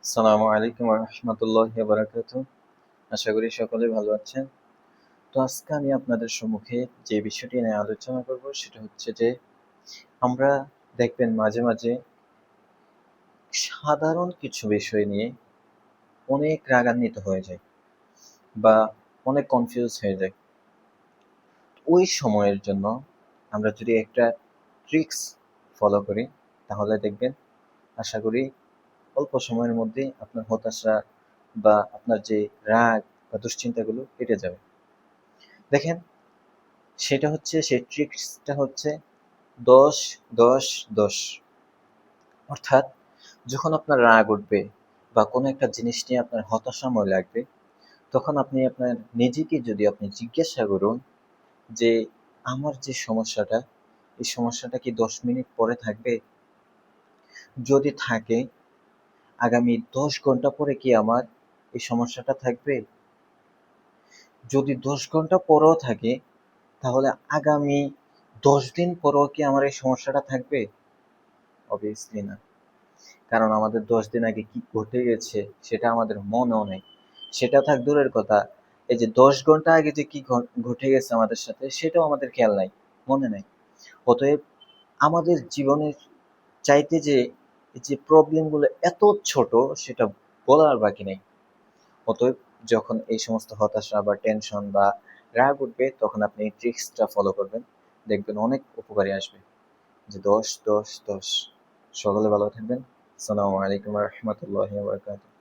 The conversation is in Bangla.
আসসালামু আলাইকুম রহমতুল্লাহ বারাকাতু। আশা করি সকলে ভালো আছেন। তো আজকে আমি আপনাদের সম্মুখে যে বিষয়টি নিয়ে আলোচনা করব সেটা হচ্ছে যে আমরা দেখবেন মাঝে মাঝে সাধারণ কিছু বিষয় নিয়ে অনেক রাগান্বিত হয়ে যায় বা অনেক কনফিউজ হয়ে যায়। ওই সময়ের জন্য আমরা যদি একটা ট্রিক্স ফলো করি তাহলে দেখবেন, আশা করি অল্প সময়ের মধ্যেই আপনার হতাশা বা আপনার যে রাগ বা দুশ্চিন্তাগুলো কেটে যাবে। দেখেন, সেই ট্রিক্সটা হচ্ছে ১০-১০-১০। অর্থাৎ যখন আপনার রাগ উঠবে বা কোনো একটা জিনিস নিয়ে আপনার হতাশাময় লাগবে, তখন আপনি আপনার নিজেকে যদি আপনি জিজ্ঞাসা করুন যে আমার যে সমস্যাটা, এই সমস্যাটা কি ১০ মিনিট পরে থাকবে? যদি থাকে, আগামী ১০ ঘন্টা পরে কি আমার এই সমস্যাটা থাকবে? যদি ১০ ঘন্টা পরেও থাকে, তাহলে আগামী ১০ দিন পরেও কি আমার এই সমস্যাটা থাকবে? অবভিয়াসলি না। কারণ আমাদের ১০ দিন আগে কি ঘটে গেছে সেটা আমাদের মনেও নেই। সেটা থাক দূরের কথা, এই যে ১০ ঘন্টা আগে যে কি ঘটে গেছে আমাদের সাথে সেটাও আমাদের খেয়াল নাই, মনে নাই। অতএব আমাদের জীবনের চাইতে যে এই যে প্রবলেমগুলো এত ছোট সেটা বলার বাকি নেই। অতএব যখন এই সমস্ত হতাশা বা টেনশন বা রাগ উঠবে তখন আপনি এই ট্রিক্সটা ফলো করবেন। দেখবেন অনেক উপকারে আসবে। যে ১০-১০-১০। সকলে ভালো থাকবেন। আসসালামু আলাইকুম ওয়া রাহমাতুল্লাহি ওয়া বারাকাতুহু।